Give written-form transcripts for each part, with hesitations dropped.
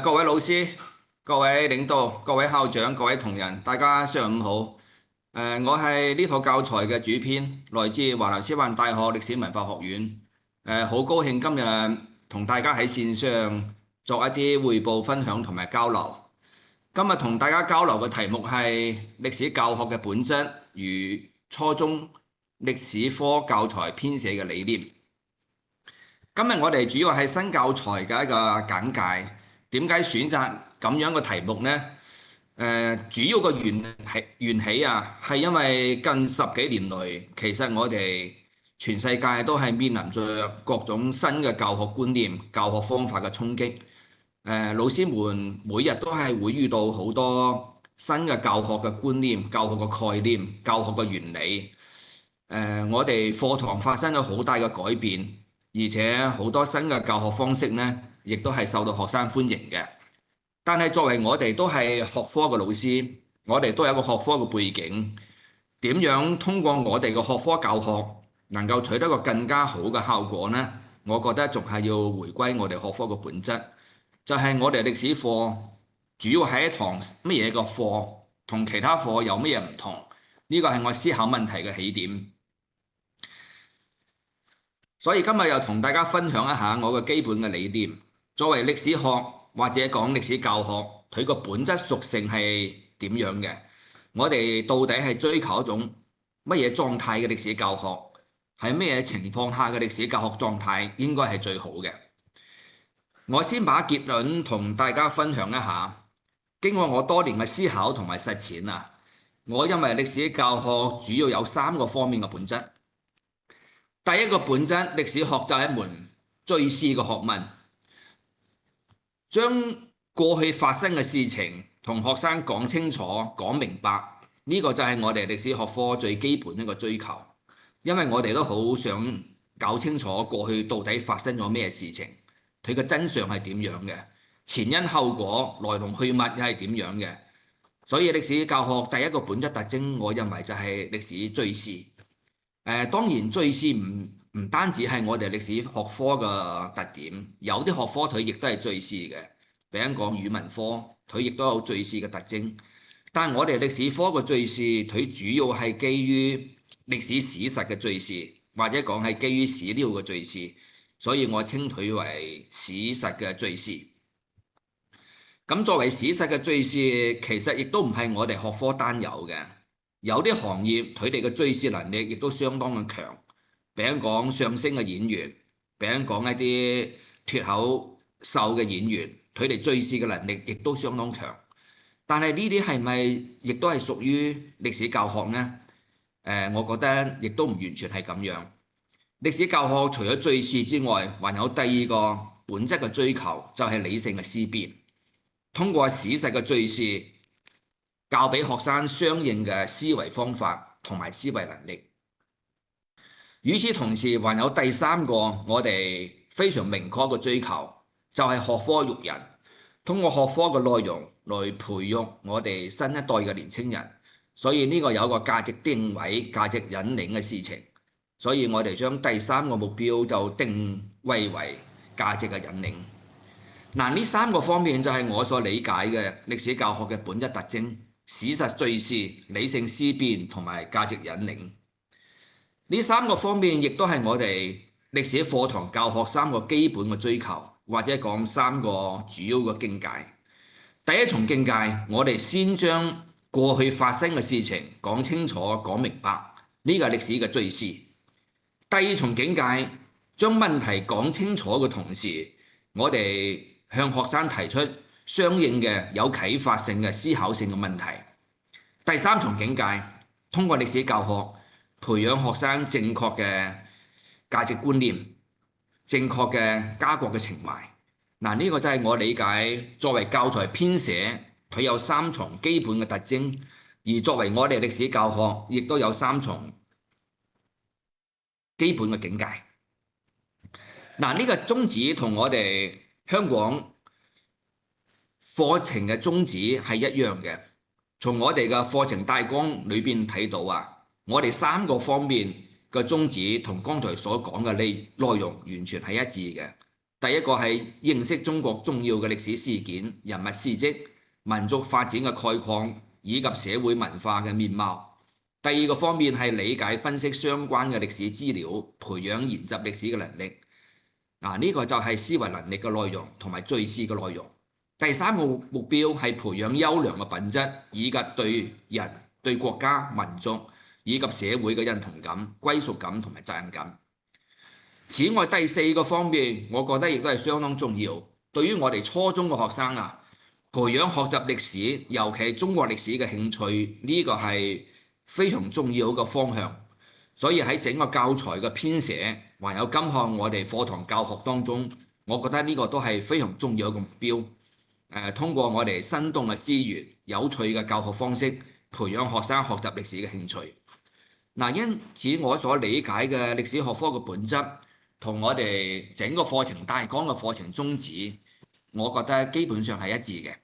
各位老師、各位領導、各位校長、各位同仁，大家上午好。我係呢套教材嘅主編，來自華南師範大學歷史文化學院。好高興今日同大家喺線上作一啲彙報分享同埋交流。今日同大家交流嘅題目係歷史教學嘅本質與初中歷史科教材編寫嘅理念。今日我哋主要係新教材嘅一個簡介。點解選擇咁樣嘅題目呢？主要嘅緣起啊，係因為近十幾年來，其實我哋全世界都係面臨着各種新嘅教學觀念、教學方法嘅衝擊。老師們每日都係會遇到好多新嘅教學嘅觀念、教學嘅概念、教學嘅原理。我哋課堂發生咗好大嘅改變，而且好多新嘅教學方式呢，亦都係受到學生歡迎嘅。但係作為我哋都係學科嘅老師，我哋都有個學科嘅背景，點樣通過我哋嘅學科教學能夠取得個更加好嘅效果呢？我覺得仲係要回歸我哋學科嘅本質，就係我哋歷史課主要係一堂乜嘢嘅課，同其他課有乜嘢唔同？呢個係我思考問題嘅起點。所以今日又同大家分享一下我嘅基本嘅理念。作為歷史學或者講歷史教學，佢個本質屬性係點樣嘅？我哋到底係追求一種乜嘢狀態嘅歷史教學？喺咩嘢情況下嘅歷史教學狀態應該係最好嘅？我先把結論同大家分享一下。經過我多年嘅思考同埋實踐啊，我認為歷史教學主要有三個方面嘅本質。第一個本質，歷史學就係一門追思嘅學問，將過去發生嘅事情同學生講清楚、講明白，呢個就係我哋歷史學科最基本一個追求。因為我哋都好想搞清楚過去到底發生咗咩事情，佢嘅真相係點樣嘅，前因後果、來龍去脈又係點樣嘅。所以歷史教學第一個本質特徵，我認為就係歷史追思。當然追思唔單止係我哋歷史學科嘅特點，有啲學科佢亦都係追思嘅。比如講語文科，佢亦都有追思嘅特徵。但係我哋歷史科嘅追思，佢主要係基於歷史史實嘅追思，或者講係基於史料嘅追思，所以我稱佢為史實嘅追思。咁作為史實嘅追思，其實亦都唔係我哋學科單有嘅。有啲行業佢哋嘅追思能力亦都相當嘅強，比如講相聲嘅演員，比如講一啲脫口秀嘅演員，佢哋追思嘅能力亦都相當強。但係呢啲係咪亦都係屬於歷史教學呢？我覺得亦都唔完全係咁樣。歷史教學除咗追思之外，還有第二個本質嘅追求，就係理性嘅思辨，通過史實嘅追思，教俾學生相應嘅思維方法同埋思維能力。與此同時，還有第三個我哋非常明確嘅追求，就係學科育人，通過學科嘅內容來培育我哋新一代嘅年輕人。所以呢個有個價值定位、價值引領嘅事情。所以我哋將第三個目標就定位為價值嘅引領。嗱，呢三個方面就係我所理解嘅歷史教學嘅本質特徵。史實追思、理性思辨同埋價值引領，呢三個方面亦都係我哋歷史課堂教學三個基本嘅追求，或者講三個主要嘅境界。第一重境界，我哋先將過去發生嘅事情講清楚、講明白，呢個係歷史嘅追思。第二重境界，將問題講清楚嘅同時，我哋向學生提出相應嘅有啟發性嘅思考性嘅問題。第三重境界，通過歷史教學培養學生正確嘅價值觀念、正確嘅家國嘅情懷。嗱，呢個就係我理解作為教材編寫，佢有三重基本嘅特徵，而作為我哋歷史教學，亦都有三重基本嘅境界。嗱，呢個宗旨同我哋香港課程嘅宗旨係一樣嘅。從我哋嘅課程大綱裏邊睇到啊，我哋三個方面嘅宗旨同剛才所講嘅內容完全係一致嘅。第一個係認識中國重要嘅歷史事件、人物事蹟、民族發展嘅概況以及社會文化嘅面貌。第二個方面係理解分析相關嘅歷史資料，培養研習歷史嘅能力。呢個就係思維能力嘅內容同埋敘事嘅內容。第三個目標係培養優良嘅品質，以及對人、對國家、民族以及社會嘅認同感、歸屬感同埋責任感。此外，第四個方面，我覺得亦都係相當重要。對於我哋初中嘅學生培養學習歷史，尤其係中國歷史嘅興趣，呢個係非常重要嘅方向。所以喺整個教材嘅編寫，還有今項我哋課堂教學當中，我覺得呢個都係非常重要嘅目標。通過我哋生動嘅資源、有趣嘅教學方式，培養學生學習歷史嘅興趣。因此我所理解嘅歷史學科嘅本質，同我哋整個課程大綱嘅課程宗旨，我覺得基本上係一致嘅。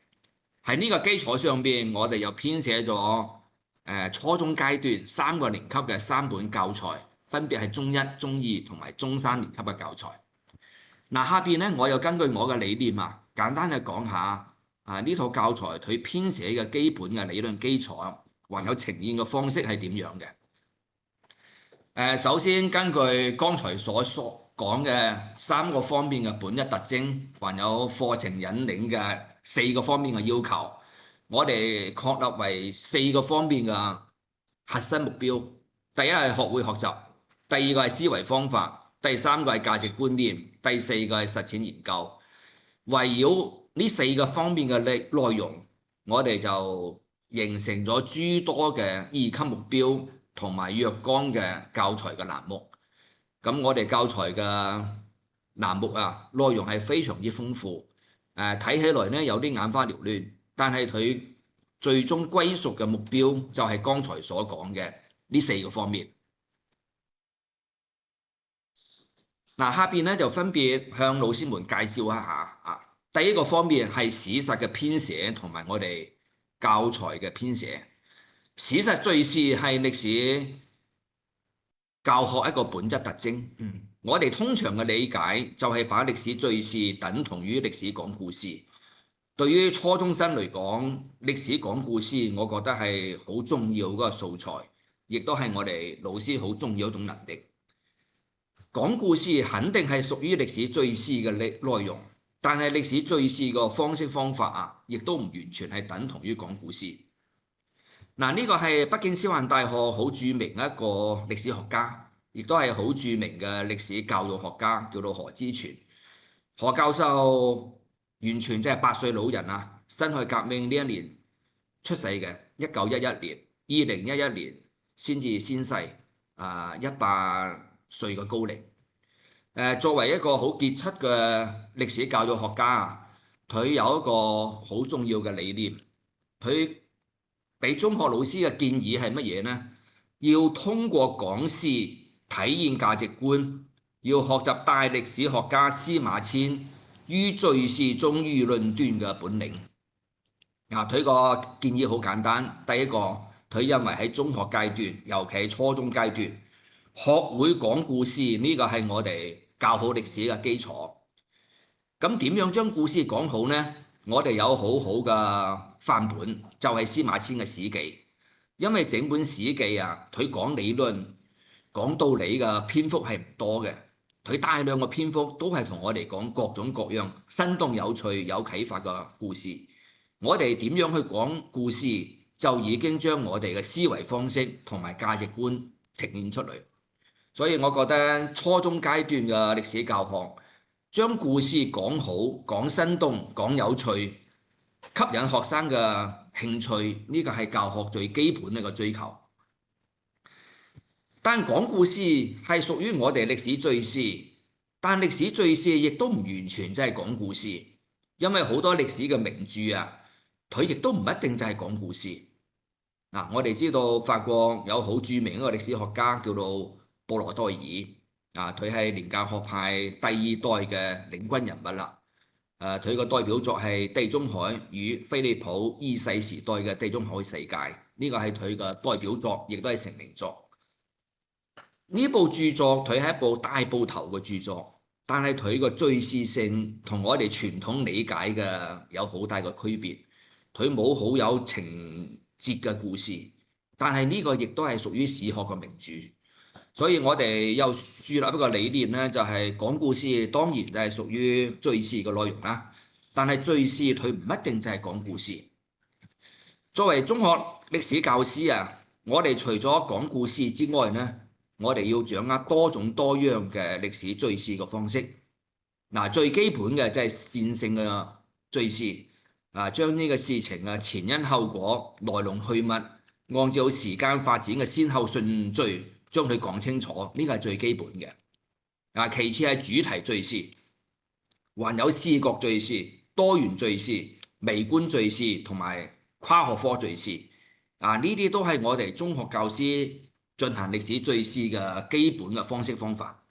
喺呢個基礎上邊，我哋又編寫咗初中階段3個年級嘅3本教材，分別係中一、中二同埋中3年級嘅教材。下邊咧，我又根據我嘅理念簡單嘅講下呢套教材佢編寫嘅基本嘅理論基礎，還有呈現嘅方式係點樣嘅。首先根據剛才所講嘅3個方面嘅本質特徵，還有課程引領嘅4個方面嘅要求，我哋確立為4個方面嘅核心目標。第一係學會學習，第二個係思維方法，第三個係價值觀念，第四個係實踐研究。圍繞呢4個方面嘅內容，我哋就形成咗諸多嘅二級目標同埋若干嘅教材嘅欄目。咁我哋教材嘅欄目內容係非常之豐富。睇起來呢有啲眼花繚亂，但係佢最終歸屬嘅目標就係剛才所講嘅呢4個方面。下邊咧就分別向老師們介紹一下第一個方面係史實嘅編寫同埋我哋教材嘅編寫。史實敘事係歷史教學一個本質特徵。我哋通常嘅理解就係把歷史敘事等同於歷史講故事。對於初中生嚟講，歷史講故事，我覺得係好重要嗰個素材，亦都係我哋老師好重要一種能力。講故事肯定係屬於歷史敘事嘅內容，但係歷史敘事個方式方法亦都唔完全係等同於講故事。呢個係北京師範大學好著名一個歷史學家，亦都係好著名嘅歷史教育學家，叫做何之全。何教授完全即係百歲老人辛亥革命呢一年出世嘅，1911年，2011年先至仙逝，100歲嘅高齡。作為一個好傑出嘅歷史教育學家佢有一個好重要嘅理念，佢俾中學老師嘅建議係乜嘢呢？要通過講試體現價值觀，要學習大歷史學家司馬遷於敘事中於論斷嘅本領。佢個建議好簡單，第一個，佢認為喺中學階段，尤其係初中階段，學會講故事呢個係我哋教好歷史嘅基礎。咁點樣將故事講好呢？我哋有好好嘅範本，就係司馬遷嘅《史記》。因為整本《史記》佢講理論、講道理嘅篇幅係唔多嘅，佢大量嘅篇幅都係同我哋講各種各樣生動有趣、有啟發嘅故事。我哋點樣去講故事，就已經將我哋嘅思維方式同埋價值觀呈現出嚟。所以我覺得初中階段嘅歷史教學，將故事講好、講生動、講有趣，吸引學生嘅興趣，呢個係教學最基本嘅一個追求。但講故事係屬於我哋歷史敘事，但歷史敘事亦都唔完全即係講故事，因為好多歷史嘅名著佢亦都唔一定就係講故事。我哋知道法國有好著名一個歷史學家叫做布羅代爾，佢係廉價學派第2代嘅領軍人物啦。佢個代表作係《地中海與菲利普2世時代嘅地中海世界》，呢個係佢嘅代表作，亦都係成名作。呢部著作佢係一部大部頭嘅著作，但係佢個敘事性同我哋傳統理解嘅有好大嘅區別。佢冇好有情節嘅故事，但係呢個亦都係屬於史學嘅名著。所以我哋又樹立一個理念咧，就係講故事當然就係屬於敘事嘅內容啦。但係敘事佢唔一定就係講故事。作為中學歷史教師啊，我哋除咗講故事之外呢，我哋要掌握多種多樣嘅歷史敘事嘅方式。嗱，最基本嘅即係線性嘅敘事，將呢個事情啊前因後果、來龍去脈，按照時間發展嘅先後順序，將佢講清楚，呢個係最基本嘅。其次係主題敘事，還有視覺敘事、多元敘事、微觀敘事同埋跨學科敘事。呢啲都係我哋中學教師進行歷史敘事嘅基本嘅方式方法。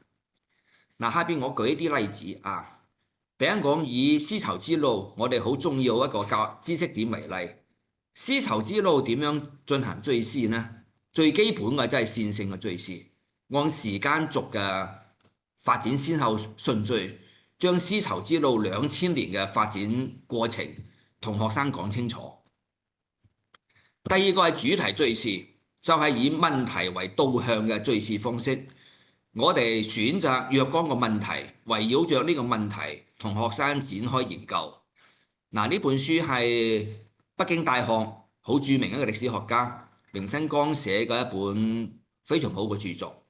下邊我舉一啲例子啊，比如講以絲綢之路，我哋好重要一個教知識點為例。絲綢之路點樣進行敘事呢？最基本嘅即係線性嘅敘事，按時間軸嘅發展先後順序，將絲綢之路2000年嘅發展過程同學生講清楚。第二個係主題敘事，就係以問題為導向嘅敘事方式。我哋選擇若干個問題，圍繞着呢個問題同學生展開研究。呢本書係北京大學好著名一個歷史學家明新光寫嘅一本非常好嘅著作。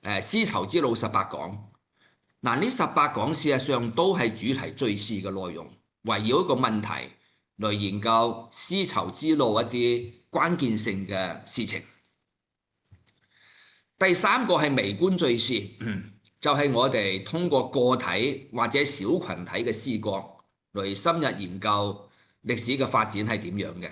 絲綢之路18講。呢18講事實上都係主題敘事嘅內容，圍繞一個問題來研究絲綢之路一啲關鍵性嘅事情。第三個係微觀敘事，就係我哋通過個體或者小群體嘅視角嚟深入研究歷史嘅發展係點樣嘅。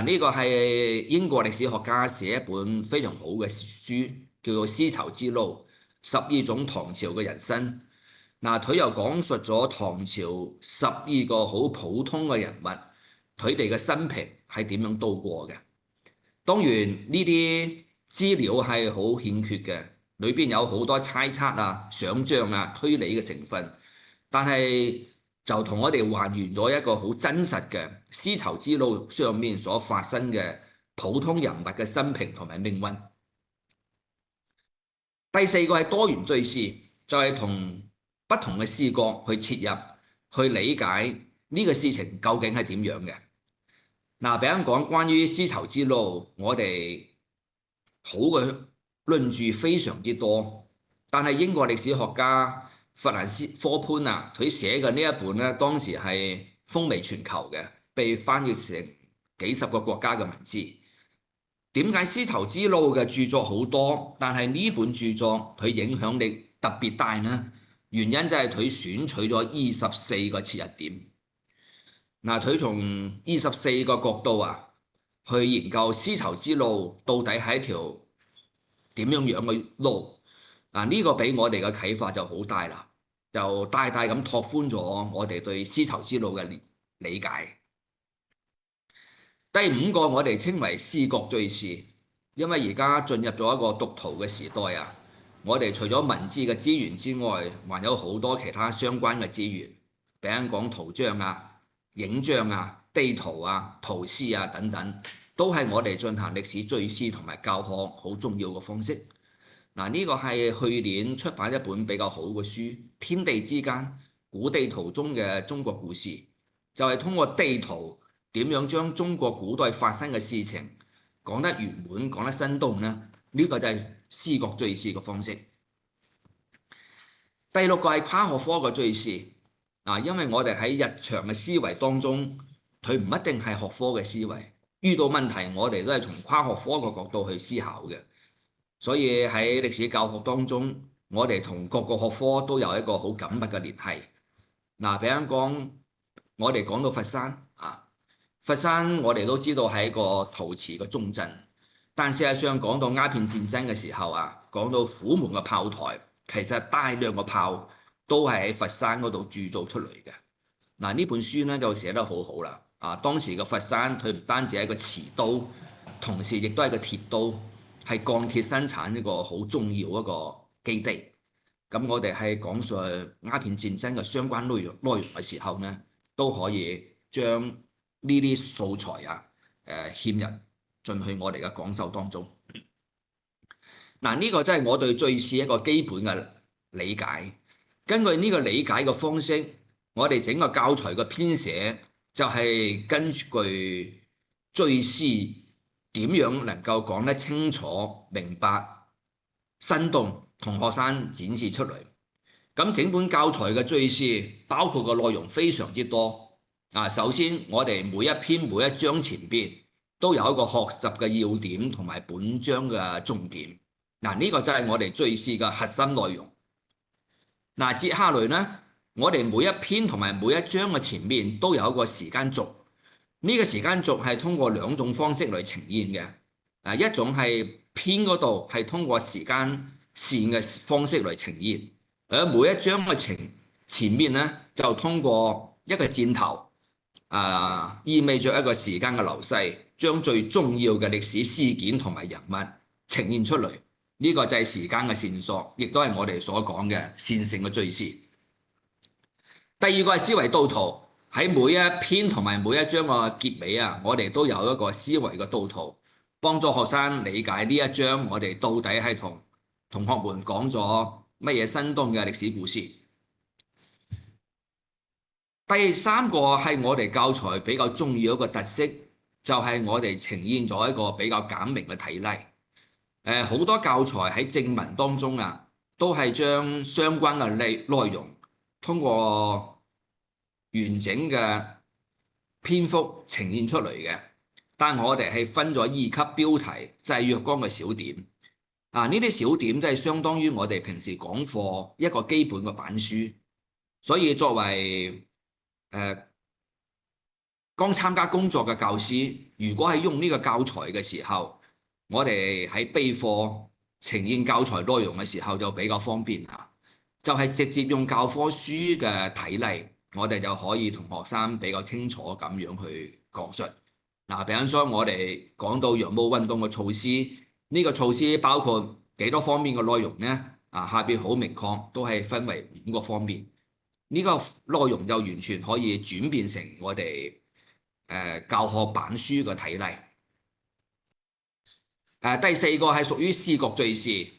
呢個係英國歷史學家寫一本非常好嘅書，叫做《絲綢之路：12種唐朝嘅人生》。佢又講述咗唐朝12個好普通嘅人物，佢哋嘅生平係點樣度過嘅。當然呢啲資料係好欠缺嘅，裏邊有好多猜測啊、想像啊、推理嘅成分，但係就同我哋還原咗一個好真實嘅絲綢之路上面所發生嘅普通人物嘅生平同埋命運。第四個係多元敘事，就係同不同嘅視角去切入，去理解呢個事情究竟係點樣嘅。比如講關於絲綢之路，我哋好嘅論著非常之多，但係英國歷史學家弗蘭斯科潘啊，佢寫嘅呢一本咧，當時係風靡全球嘅，被翻譯成幾十個國家嘅文字。點解絲綢之路嘅著作好多，但係呢本著作佢影響力特別大呢？原因就係佢選取咗24個切入點。佢從24個角度去研究絲綢之路到底係一條點樣嘅路。呢個俾我哋嘅啟發就好大啦，就大大咁拓寬咗我哋對絲綢之路嘅理解。第五個我哋稱為視覺敘事，因為而家進入咗一個讀圖嘅時代我哋除咗文字嘅資源之外，還有好多其他相關嘅資源，比如講圖像影像地圖圖示等等，都係我哋進行歷史敘事同埋教學好重要嘅方式。呢個係去年出版一本比較好嘅書《天地之間：古地圖中嘅中國故事》，就係通過地圖點樣將中國古代發生嘅事情講得圓滿、講得生動呢？呢個就係視覺敘事嘅方式。第六個係跨學科嘅敘事。因為我哋喺日常嘅思維當中，佢唔一定係學科嘅思維，遇到問題我哋都係從跨學科嘅角度去思考嘅。所以喺歷史教學當中，我哋同各個學科都有一個好緊密嘅聯繫。比如講，我哋講到佛山佛山我哋都知道係一個陶瓷嘅重鎮，但事實上講到鴉片戰爭嘅時候講到虎門嘅炮台，其實大量嘅炮都係喺佛山嗰度鑄造出嚟嘅。呢本書呢就寫得好好啦。當時嘅佛山佢唔單止係一個瓷都，同時亦都係個鐵都，係鋼鐵生產一個好重要一個基地。咁我哋係講述鴉片戰爭嘅相關內容嘅時候呢，都可以將呢啲素材啊嵌入進去我哋嘅講授當中。嗱，呢個真係我對敘事一個基本嘅理解。根據呢個理解嘅方式，我哋整個教材嘅編寫就係根據敘事點樣能夠講得清楚、明白、生動，同學生展示出嚟。咁整本教材嘅敘事包括嘅內容非常之多。首先我哋每一篇每一章前邊都有一個學習嘅要點同埋本章嘅重點。呢個就係我哋敘事嘅核心內容。接下來呢，我哋每一篇同埋每一章嘅前面都有一個時間軸。呢個時間軸係通過兩種方式嚟呈現嘅。一種係篇嗰度係通過時間線嘅方式嚟呈現，而每一章嘅前面呢，就通過一個箭頭，意味着一個時間嘅流逝，將最重要嘅歷史事件同埋人物呈現出嚟。呢個就係時間嘅線索，亦都係我哋所講嘅線性嘅敘事。第二個係思維導圖，喺每一篇同埋每一章嘅結尾我哋都有一個思維嘅導圖，幫助學生理解呢一章我哋到底係同同學們講咗乜嘢生動嘅歷史故事。第三個係我哋教材比較重要一個特色，就係我哋呈現咗一個比較簡明嘅體例。好多教材喺正文當中都係將相關嘅內容通過完整嘅篇幅呈現出嚟嘅，但我哋係分咗二級標題，就係若干嘅小點。呢啲小點即係相當於我哋平時講課一個基本嘅板書，所以作為剛參加工作嘅教師，如果係用呢個教材嘅時候，我哋喺備課呈現教材內容嘅時候就比較方便就係直接用教科書嘅體例，我哋就可以同學生比較清楚咁樣去講述。比方說我哋講到洋務運動嘅措施，呢個措施包括幾多方面嘅內容呢？下邊好明確，都係分為5個方面。呢個內容就完全可以轉變成我哋教學板書嘅體例。第四個係屬於視覺敘事。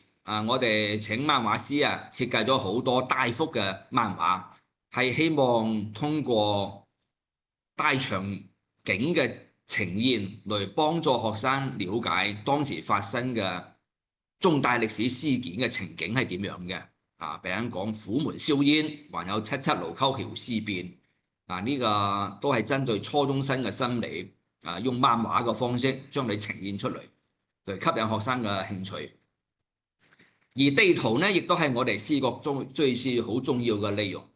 我哋請漫畫師設計咗好多大幅嘅漫畫，係希望通過大場景嘅呈現嚟幫助學生了解當時發生嘅重大歷史事件嘅情景係點樣嘅。比如講虎門銷煙，還有七七盧溝橋事變。呢個都係針對初中生嘅心理，用漫畫嘅方式將你呈現出嚟，嚟吸引學生嘅興趣。而地圖呢，亦都係我哋視覺敘事好重要嘅內容。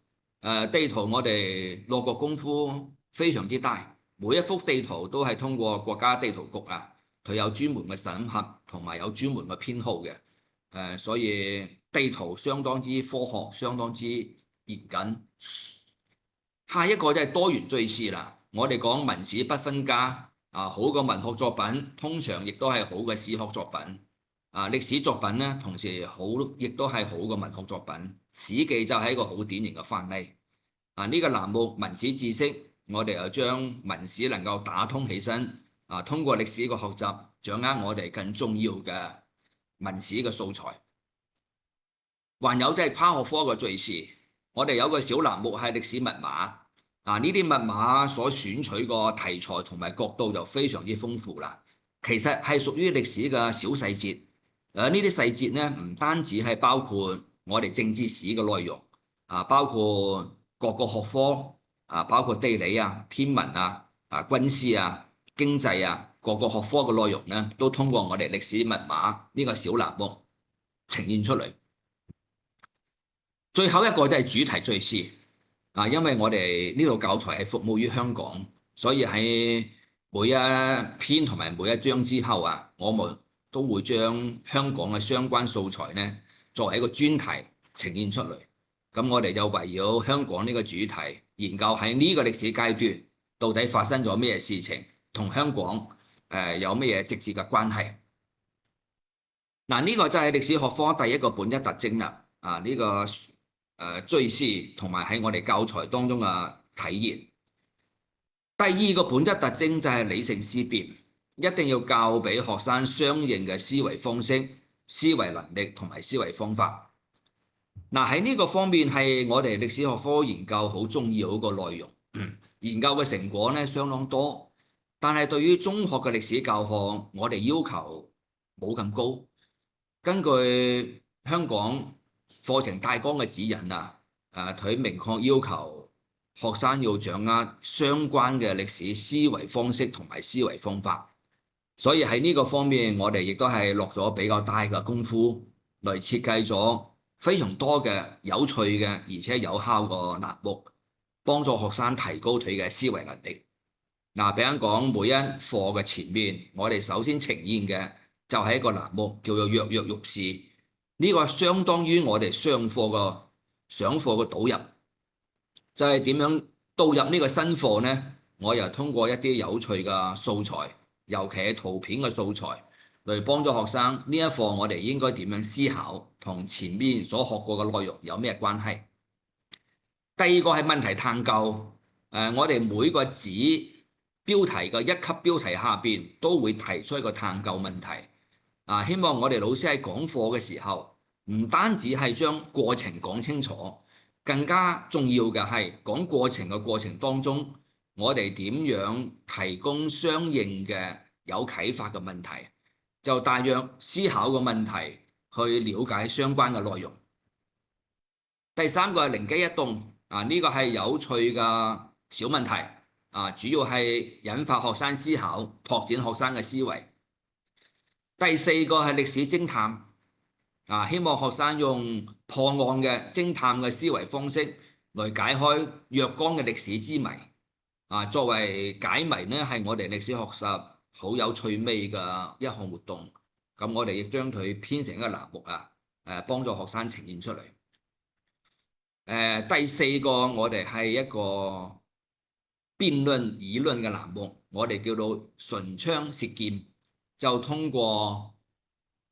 地圖我哋落個功夫非常之大，每一幅地圖都係通過國家地圖局佢有專門嘅審核同埋有專門嘅編號嘅。所以地圖相當之科學，相當之嚴謹。下一個就係多元敘事啦。我哋講文史不分家，好嘅文學作品通常亦都係好嘅史學作品。歷史作品呢，同時好亦都係好嘅文學作品。史記就係一個好典型嘅範例。呢個欄目文史知識，我哋又將文史能夠打通起身。通過歷史嘅學習，掌握我哋更重要嘅文史嘅素材。還有即係跨學科嘅敘事，我哋有個小欄目係歷史密碼。呢啲密碼所選取個題材同埋角度就非常之豐富啦。其實係屬於歷史嘅小細節。呢啲細節呢，唔單止係包括我哋政治史嘅內容，包括各個學科，包括地理天文軍事經濟各個學科嘅內容呢，都通過我哋歷史密碼呢個小欄目呈現出嚟。最後一個就係主題敘事。因為我哋呢度教材係服務於香港，所以喺每一篇同埋每一章之後我們都會將香港嘅相關素材呢作為一個專題呈現出嚟。咁我哋就圍繞香港呢個主題，研究喺呢個歷史階段到底發生咗咩事情，同香港有咩直接嘅關係。呢個就係歷史學科第一個本質特徵啦。呢個敘事同埋喺我哋教材當中嘅體現。第二個本質特徵就係理性思辨，一定要教俾學生相應嘅思維方式、思維能力同埋思維方法。嗱，喺呢個方面係我哋歷史學科研究好重要一個內容。研究嘅成果呢相當多，但係對於中學嘅歷史教學，我哋要求冇咁高。根據香港課程大綱嘅指引佢明確要求學生要掌握相關嘅歷史思維方式同埋思維方法。所以喺呢個方面，我哋亦都係落咗比較大嘅功夫嚟設計咗非常多嘅有趣嘅而且有效嘅欄目，幫助學生提高佢嘅思維能力。比如講每一課嘅前面，我哋首先呈現嘅就係一個欄目，叫做躍躍欲試。呢個相當於我哋上課嘅導入，就係點樣導入呢個新課呢？我又通過一啲有趣嘅素材，尤其係圖片嘅素材，嚟幫助學生呢一課我哋應該點樣思考，同前面所學過嘅內容有咩關係。第二個係問題探究，我哋每個子標題嘅一級標題下邊都會提出一個探究問題。希望我哋老師喺講課嘅時候，唔單止係將過程講清楚，更加重要嘅係講過程嘅過程當中，我哋點樣提供相應嘅有啟發嘅問題，就大約思考個問題去了解相關嘅內容。第三個係靈機一動，呢個係有趣嘅小問題，主要係引發學生思考，拓展學生嘅思維。第四個係歷史偵探，希望學生用破案嘅偵探嘅思維方式來解開若干嘅歷史之謎。作為解謎呢，係我哋歷史學習好有趣味嘅一項活動。咁我哋亦將佢編成一個欄目幫助學生呈現出嚟。第四個我哋係一個辯論議論嘅欄目，我哋叫做唇槍舌劍，就通過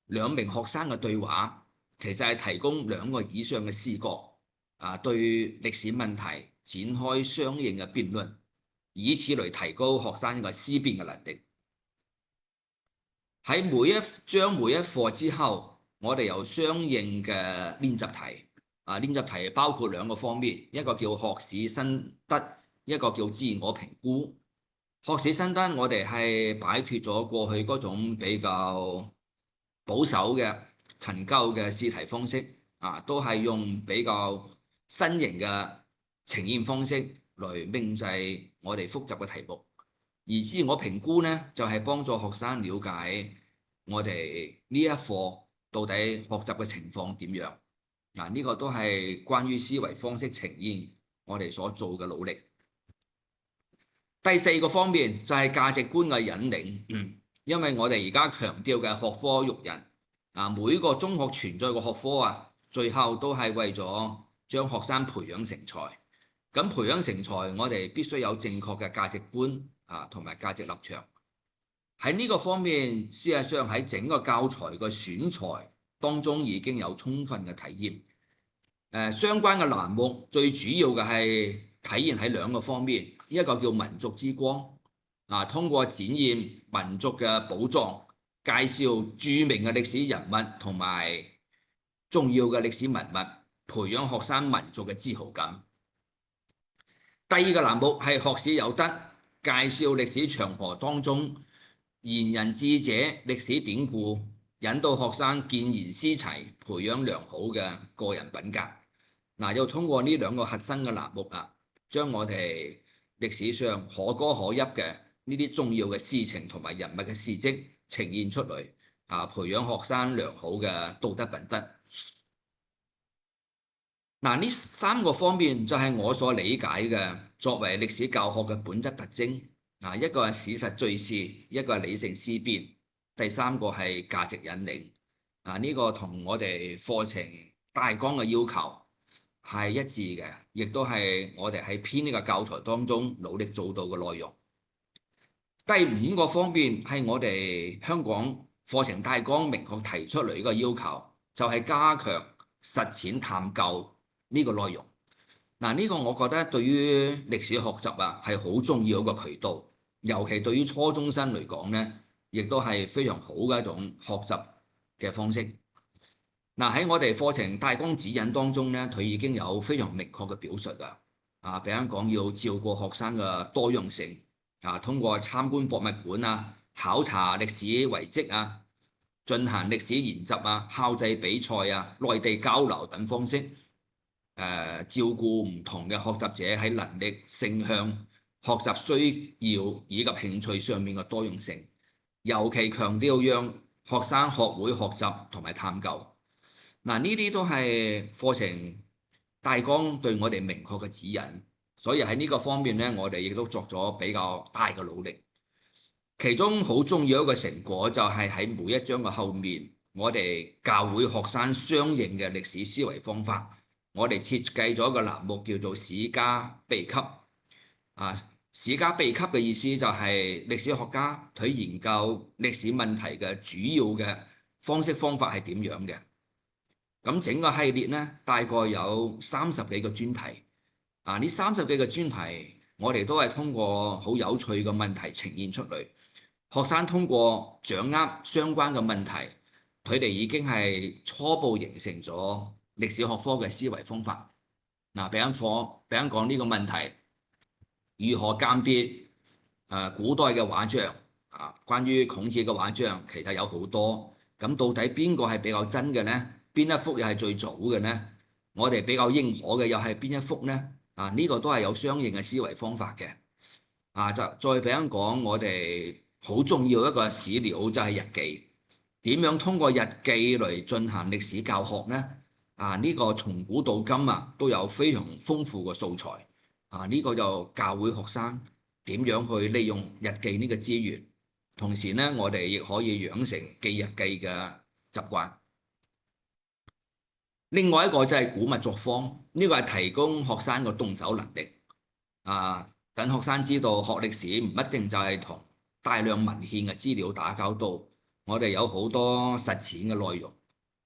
兩名學生嘅對話，其實係提供兩個以上嘅視角對歷史問題展開相應嘅辯論，以此嚟提高學生嘅思辨嘅能力。喺每一章每一課之後，我哋有相應嘅練習題。練習題包括兩個方面，一個叫學史心得，一個叫自我評估。學史心得我哋係擺脫咗過去嗰種比較保守嘅陳舊嘅試題方式，都係用比較新型嘅呈現方式來命製我哋複雜嘅題目。而自我評估呢，就係幫助學生了解我哋呢一課到底學習嘅情況點樣。呢個都係關於思維方式呈現我哋所做嘅努力。第四個方面就係價值觀嘅引領。因為我哋而家強調嘅學科育人，每個中學存在嘅學科最後都係為咗將學生培養成才。咁培養成才，我哋必須有正確嘅價值觀同埋價值立場。喺呢個方面，事實上喺整個教材嘅選材當中已經有充分嘅體驗。相關嘅欄目最主要嘅係體現喺兩個方面，一個叫民族之光，通過展現民族嘅寶藏，介紹著名嘅歷史人物同埋重要嘅歷史文物，培養學生民族嘅自豪感。第二個欄目係學史有德，介紹歷史長河當中賢人智者歷史典故，引導學生見賢思齊，培養良好嘅個人品格。又通過呢兩個核心嘅欄目將我哋歷史上可歌可泣嘅呢啲重要嘅事情同埋人物嘅事蹟呈現出嚟，培養學生良好嘅道德品德。呢三個方面就係我所理解嘅作為歷史教學嘅本質特徵。一個係史實敘事，一個係理性思辨，第三個係價值引領。呢個同我哋課程大綱嘅要求係一致嘅，亦都係我哋喺編呢個教材當中努力做到嘅內容。第五個方面係我哋香港課程大綱明確提出嚟呢個要求，就係加強實踐探究呢個內容。嗱，呢個我覺得對於歷史學習啊係好重要一個渠道，尤其對於初中生嚟講呢，亦都係非常好嘅一種學習嘅方式。嗱，喺我哋課程大綱指引當中呢，佢已經有非常明確嘅表述㗎。比方講要照顧學生嘅多樣性，通過參觀博物館啊、考察歷史遺跡啊、進行歷史研習啊、校際比賽啊、內地交流等方式，照顧唔同嘅學習者喺能力、性向、學習需要以及興趣上面嘅多樣性，尤其強調讓學生學會學習同埋探究。嗱，呢啲都係課程大綱對我哋明確嘅指引，所以喺呢個方面呢，我哋亦都作咗比較大嘅努力。其中好重要一個成果就係喺每一章嘅後面，我哋教會學生相應嘅歷史思維方法。我哋設計咗一個欄目叫做史家秘笈。史家秘笈嘅意思就係歷史學家佢研究歷史問題嘅主要嘅方式方法係點樣嘅。咁整個系列呢，大概有30幾個專題。呢30幾個專題，我哋都係通過好有趣嘅問題呈現出嚟。學生通過掌握相關嘅問題，佢哋已經係初步形成咗歷史學科嘅思維方法。比方講呢個問題，如何鑑別古代嘅畫像？關於孔子嘅畫像其實有好多，咁到底邊個係比較真嘅呢？邊一幅又係最早嘅呢？我哋比較認可嘅又係邊一幅呢？呢個都係有相應嘅思維方法嘅。就再比方講，我哋好重要一個史料就係日記，點樣通過日記嚟進行歷史教學呢？呢個從古到今都有非常豐富嘅素材。呢個就教會學生點樣去利用日記呢個資源，同時呢，我哋亦可以養成記日記嘅習慣。另外一個就係古物作坊，呢個係提供學生嘅動手能力。等學生知道學歷史唔一定就係同大量文獻嘅資料打交道，我哋有好多實踐嘅內容，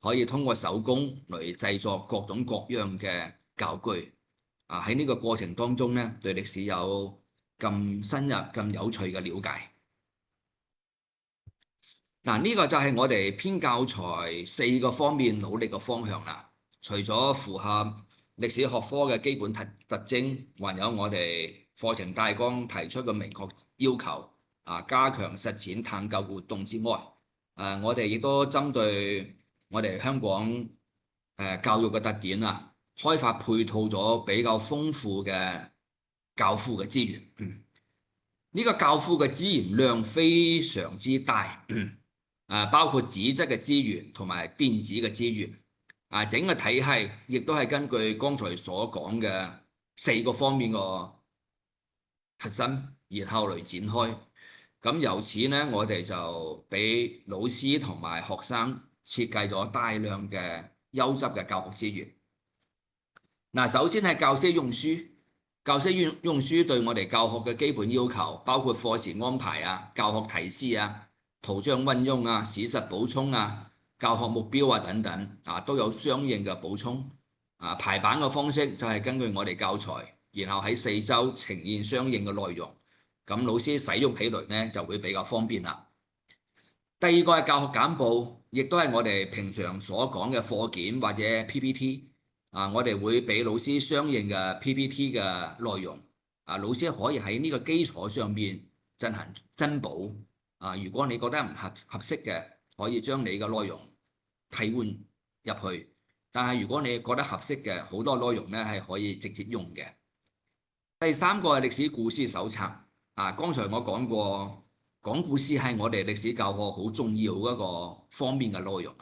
可以通過手工嚟製作各種各樣嘅教具。喺呢個過程當中呢，對歷史有咁深入、咁有趣嘅了解。呢個就係我哋編教材4個方面努力嘅方向啦。除咗符合歷史學科嘅基本特徵，還有我哋課程大綱提出嘅明確要求，加強實踐探究活動之外，我哋亦都針對我哋香港教育嘅特點開發配套咗比較豐富嘅教輔嘅資源。呢個教輔嘅資源量非常之大，包括紙質嘅資源同埋電子嘅資源。整個體系亦都係根據剛才所講嘅4個方面個核心，然後嚟展開。咁由此呢，我哋就俾老師同埋學生設計咗大量嘅優質嘅教學資源。首先係教師用書，教師用書對我哋教學嘅基本要求，包括課時安排教學提示圖像運用史實補充教學目標等等都有相應嘅補充。排版嘅方式就係根據我哋教材，然後喺4周呈現相應嘅內容，咁老師使用起來呢就會比較方便啦。第二個係教學簡報，亦都係我哋平常所講嘅課件或者 PPT。我哋會俾老師相應嘅 PPT 嘅內容。老師可以喺呢個基礎上面進行增補。如果你覺得唔合適嘅，可以將你嘅內容替換入去。但係如果你覺得合適嘅，好多內容呢係可以直接用嘅。第3個係歷史故事手冊。剛才我講過，講故事係我哋歷史教學好重要一個方面嘅內容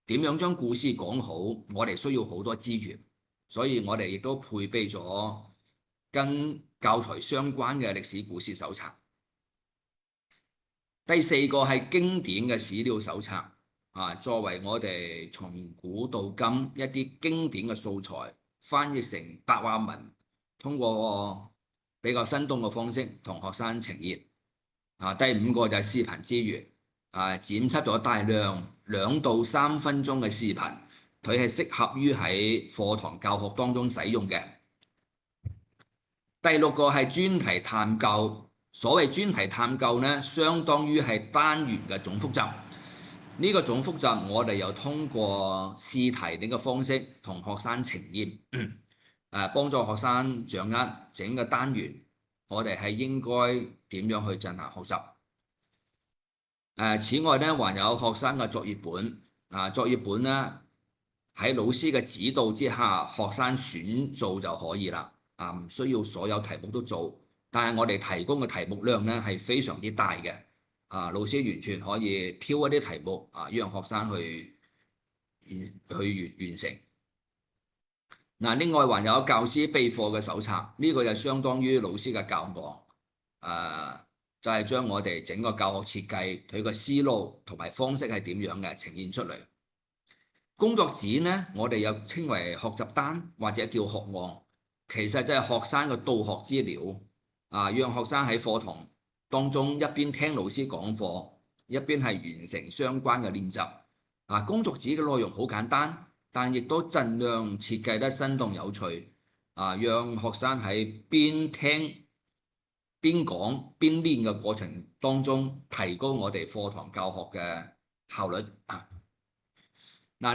點樣將故事講好，我哋需要好多資源，所以我哋亦都配備咗跟教材相關嘅歷史故事手冊。第4個係經典嘅史料手冊。作為我哋從古到今一啲經典嘅素材翻譯成白話文，通過比較生動嘅方式同學生呈現。第5個就係視頻資源。剪輯咗大量2到3分鐘嘅視頻，佢係適合於喺課堂教學當中使用嘅。第六個係專題探究。所謂專題探究呢，相當於係單元嘅總複習。呢個總複習我哋又通過試題呢個方式同學生呈現，幫助學生掌握整個單元，我哋係應該點樣去進行學習。此外呢，還有學生嘅作業本。作業本呢，喺老師嘅指導之下，學生選做就可以啦。唔需要所有題目都做，但係我哋提供嘅題目量呢係非常之大嘅。老師完全可以挑一啲題目讓學生去完成。另外還有教師備課嘅手冊，呢個就相當於老師嘅教案。就係將我哋整個教學設計佢個思路同埋方式係點樣嘅呈現出嚟。工作紙呢，我哋又稱為學習單或者叫學案。其實就係學生嘅到學資料，讓學生喺課堂當中一邊聽老師講課，一邊係完成相關嘅練習。工作紙嘅內容好簡單，但亦都盡量設計得生動有趣，讓學生喺邊聽邊講邊練嘅過程當中，提高我哋課堂教學嘅效率。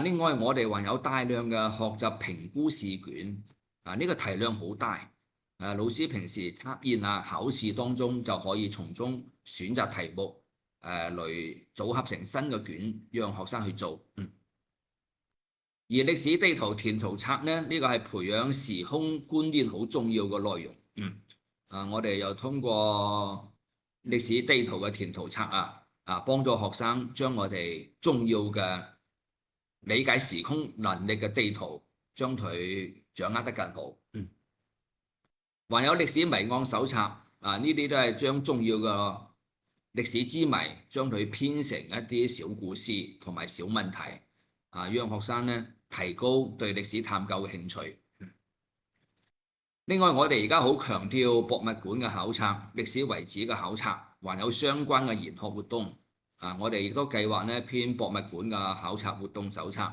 另外我哋還有大量嘅學習評估試卷。呢個題量好大，老師平時測驗考試當中就可以從中選擇題目，嚟組合成新嘅卷，讓學生去做。而歷史地圖填圖冊呢，呢個係培養時空觀念好重要嘅內容。我哋又通過歷史地圖嘅填圖冊幫助學生將我哋重要嘅理解時空能力嘅地圖，將佢掌握得更好。還有歷史謎案手冊，呢啲都係將重要嘅歷史之謎，將佢編成一啲小故事同埋小問題，讓學生呢提高對歷史探究嘅興趣。另外，我哋而家好強調博物館嘅考察、歷史遺址嘅考察，還有相關嘅研學活動。我哋亦都計劃呢編博物館嘅考察活動手冊。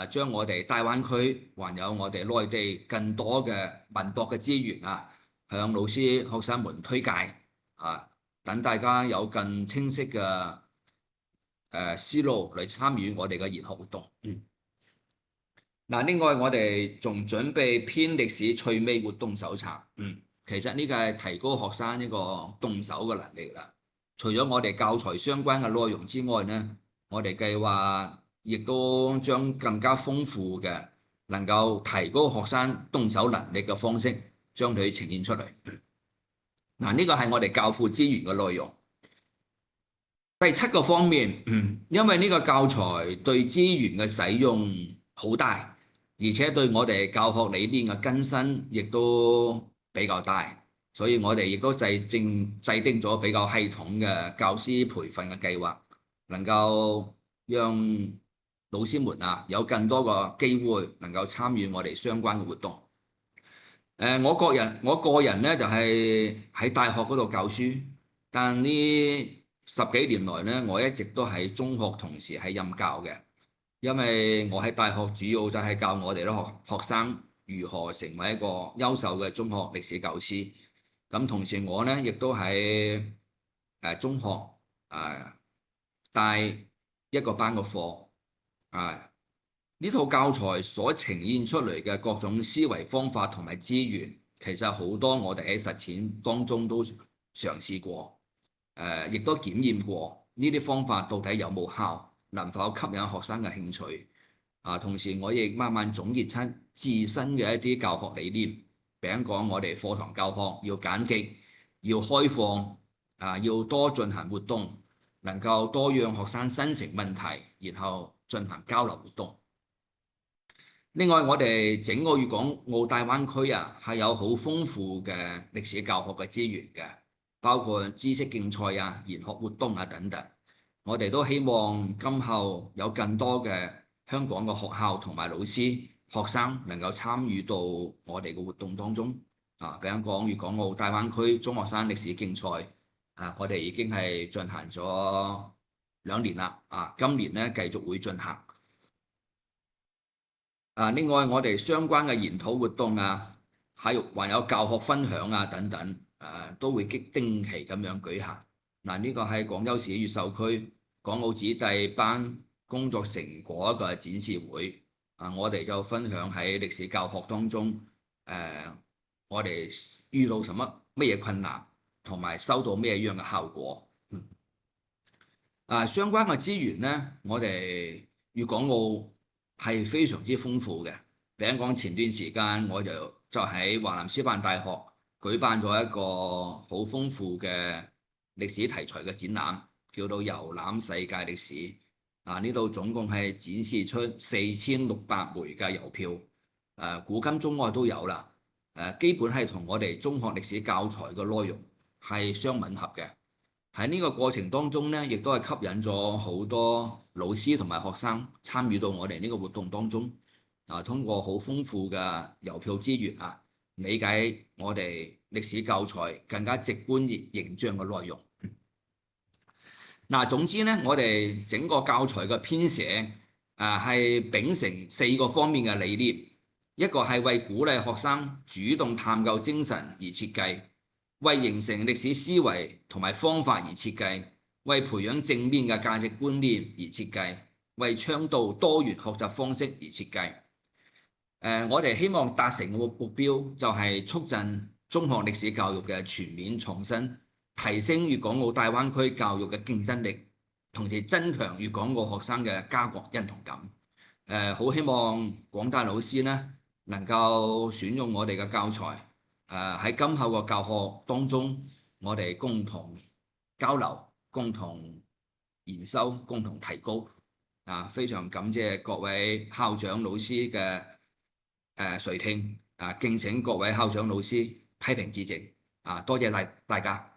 將我哋大灣區還有我哋內地更多嘅文博嘅資源向老師學生們推介，等大家有更清晰嘅思路嚟參與我哋嘅研學活動。另外我哋仲準備編歷史趣味活動手冊。其實呢個係提高學生呢個動手嘅能力啦。除咗我哋教材相關嘅內容之外呢，我哋計劃亦都將更加豐富嘅能夠提高學生動手能力嘅方式，將佢呈現出嚟。呢個係我哋教輔資源嘅內容。第七個方面，因為呢個教材對資源嘅使用好大，而且對我哋教學理念嘅更新亦都比較大，所以我哋亦都制定咗比較系統嘅教師培訓嘅計劃，能夠讓老師們有更多個機會能夠參與我哋相關嘅活動。我個人呢，就係喺大學嗰度教書，但呢10幾年來呢，我一直都喺中學同時係任教嘅，因為我喺大學主要就係教我哋啲學生如何成為一個優秀嘅中學歷史教師。咁同時我呢亦都喺中學帶一個班嘅課。呢套教材所呈現出嚟嘅各種思維方法同埋資源，其實好多我哋喺實踐當中都嘗試過，亦都檢驗過呢啲方法到底有冇效，能否吸引學生嘅興趣。同時我亦慢慢總結出自身嘅一啲教學理念，比如講我哋課堂教學要簡潔，要開放，要多進行活動，能夠多讓學生生成問題，然後進行交流活動。另外，我哋整個粵港澳大灣區係有好豐富嘅歷史教學嘅資源嘅，包括知識競賽研學活動等等。我哋都希望今後有更多嘅香港嘅學校同埋老師、學生能夠參與到我哋嘅活動當中。比如講粵港澳大灣區中學生歷史競賽，我哋已經係進行咗2年啦。今年呢繼續會進行。另外我哋相關嘅研討活動啊，還有教學分享啊等等，都會定期咁樣舉行。呢個係廣州市越秀區港澳子弟班工作成果一個展示會。我哋就分享喺歷史教學當中，我哋遇到乜嘢困難，同埋收到咩樣嘅效果。相關嘅資源呢，我哋粵港澳係非常之豐富嘅。比如講前段時間我就喺華南師範大學舉辦咗一個好豐富嘅歷史題材嘅展覽，叫做遊覽世界歷史。呢度總共係展示出4600枚嘅郵票，古今中外都有啦。基本係同我哋中學歷史教材嘅內容係相吻合嘅。喺呢個過程當中呢，亦都係吸引咗好多老師同埋學生參與到我哋呢個活動當中。通過好豐富嘅郵票資源理解我哋歷史教材更加直觀形象嘅內容。總之呢，我哋整個教材嘅編寫係秉承4個方面嘅理念，一個係為鼓勵學生主動探究精神而設計，為形成歷史思維同埋方法而設計，為培養正面嘅價值觀念而設計，為倡導多元學習方式而設計。我哋希望達成嘅目標就係促進中學歷史教育嘅全面創新，提升粵港澳大灣區教育嘅競爭力，同時增強粵港澳學生嘅家國認同感。好希望廣大老師呢能夠選用我哋嘅教材。喺今後嘅教學當中，我哋共同交流、共同研修、共同提高。非常感謝各位校長老師嘅垂聽。敬請各位校長老師批評指正。多謝大家。